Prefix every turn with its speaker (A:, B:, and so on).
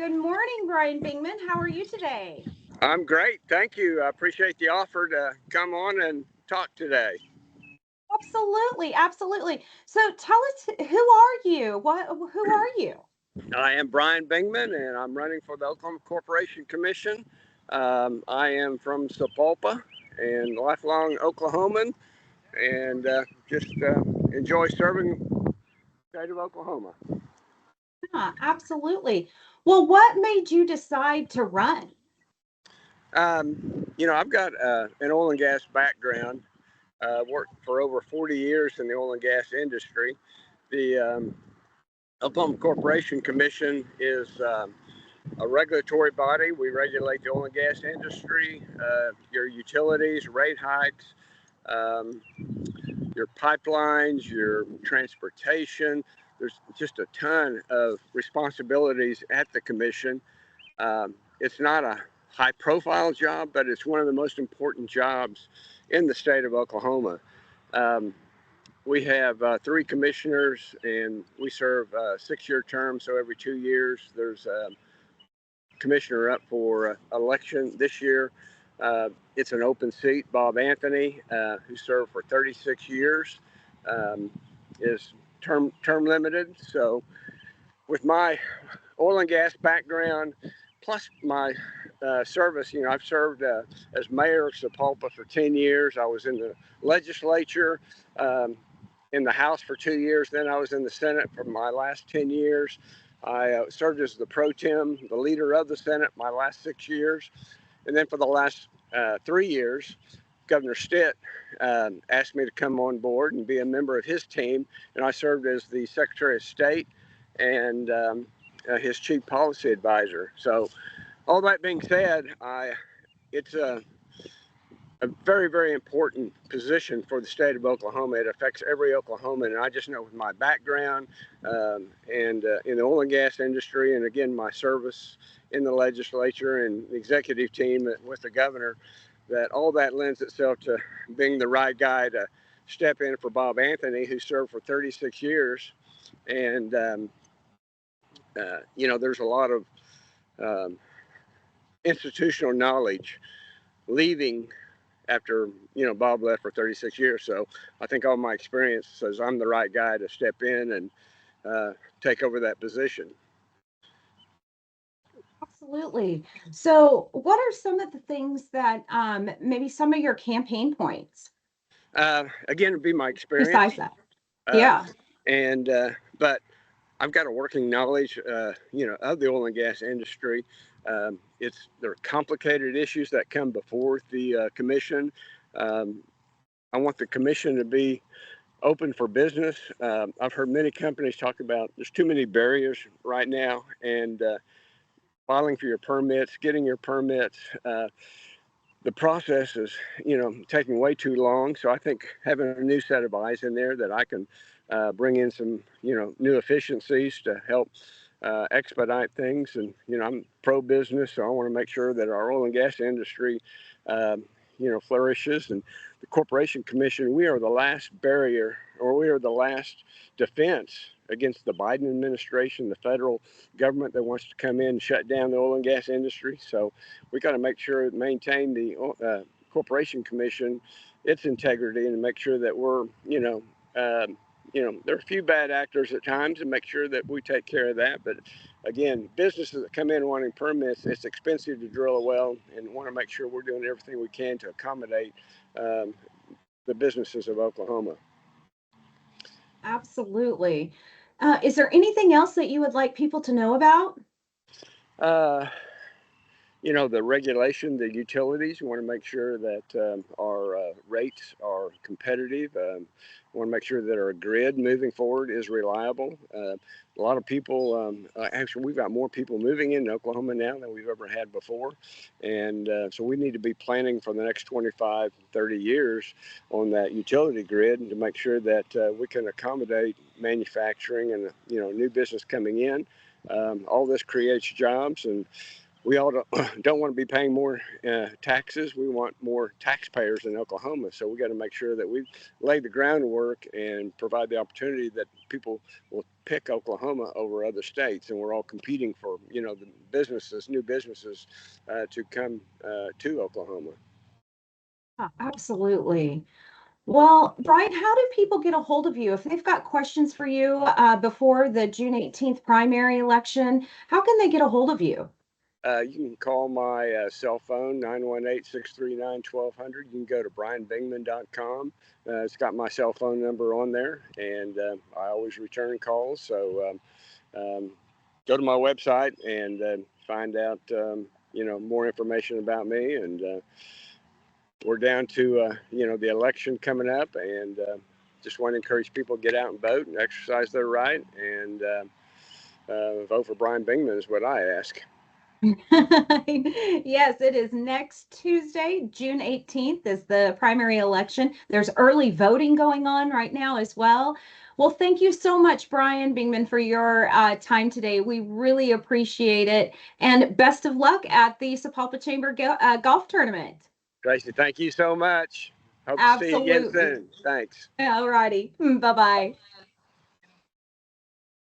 A: Good morning, Brian Bingman. How are you today?
B: I'm great. Thank you. I appreciate the offer to come on and talk today.
A: Absolutely, absolutely. So tell us, who are you? Who are you?
B: I am Brian Bingman, and I'm running for the Oklahoma Corporation Commission. I am from Sapulpa and lifelong Oklahoman, and just enjoy serving the state of Oklahoma.
A: Yeah, absolutely. Well, what made you decide to run?
B: I've got an oil and gas background. Worked for over 40 years in the oil and gas industry. The Oklahoma Corporation Commission is a regulatory body. We regulate the oil and gas industry, your utilities, rate hikes, um, your pipelines, your transportation. There's just a ton of responsibilities at the commission. It's not a high profile job, but it's one of the most important jobs in the state of Oklahoma. Um, we have three commissioners, and we serve 6-year terms. So every 2 years, there's a commissioner up for election. This year, it's an open seat. Bob Anthony, who served for 36 years, is term limited. So with my oil and gas background, plus my service, I've served as mayor of Sapulpa for 10 years. I was in the legislature, in the House for 2 years. Then I was in the Senate for my last 10 years. I served as the pro tem, the leader of the Senate, my last 6 years. And then for the last 3 years, Governor Stitt asked me to come on board and be a member of his team. And I served as the Secretary of State and his chief policy advisor. So all that being said, it's a very, very important position for the state of Oklahoma. It affects every Oklahoman. And I just know with my background and in the oil and gas industry, and again, my service in the legislature and the executive team with the governor, that all that lends itself to being the right guy to step in for Bob Anthony, who served for 36 years. And, there's a lot of institutional knowledge leaving after Bob left for 36 years. So I think all my experience says I'm the right guy to step in and take over that position.
A: Absolutely. So what are some of the things that maybe some of your campaign points?
B: Again, it'd be my experience.
A: Besides that. Yeah.
B: But I've got a working knowledge, of the oil and gas industry. There are complicated issues that come before the commission. I want the commission to be open for business. I've heard many companies talk about there's too many barriers right now, and filing for your permits, getting your permits. The process is, taking way too long. So I think having a new set of eyes in there that I can bring in some, new efficiencies to help expedite things. And, I'm pro-business, so I want to make sure that our oil and gas industry, flourishes. And the Corporation Commission, we are the last barrier, or we are the last defense against the Biden administration, the federal government that wants to come in and shut down the oil and gas industry. So we got to make sure maintain the Corporation Commission, its integrity, and make sure that we're, there are a few bad actors at times, and make sure that we take care of that. But again, businesses that come in wanting permits, it's expensive to drill a well, and want to make sure we're doing everything we can to accommodate the businesses of Oklahoma.
A: Absolutely. Is there anything else that you would like people to know about?
B: The regulation, the utilities, we want to make sure that our rates are competitive. We want to make sure that our grid moving forward is reliable. A lot of people, actually, we've got more people moving into Oklahoma now than we've ever had before. And so we need to be planning for the next 25, 30 years on that utility grid to make sure that we can accommodate manufacturing and, new business coming in. All this creates jobs, and we all don't want to be paying more taxes. We want more taxpayers in Oklahoma. So we got to make sure that we lay the groundwork and provide the opportunity that people will pick Oklahoma over other states. And we're all competing for, the businesses, new businesses to come to Oklahoma.
A: Absolutely. Well, Brian, how do people get a hold of you if they've got questions for you before the June 18th primary election? How can they get a hold of you?
B: You can call my cell phone, 918-639-1200. You can go to brianbingman.com. It's got my cell phone number on there, and I always return calls. So go to my website and find out, more information about me. And we're down to, the election coming up, and just want to encourage people to get out and vote and exercise their right, and vote for Brian Bingman is what I ask.
A: Yes, it is next Tuesday, June 18th is the primary election. There's early voting going on right now as well. Well, thank you so much, Brian Bingman, for your time today. We really appreciate it. And best of luck at the Sapulpa Chamber golf tournament.
B: Tracy, thank you so much. Hope to see you again
A: Absolutely.
B: soon. Thanks.
A: All righty. Bye-bye.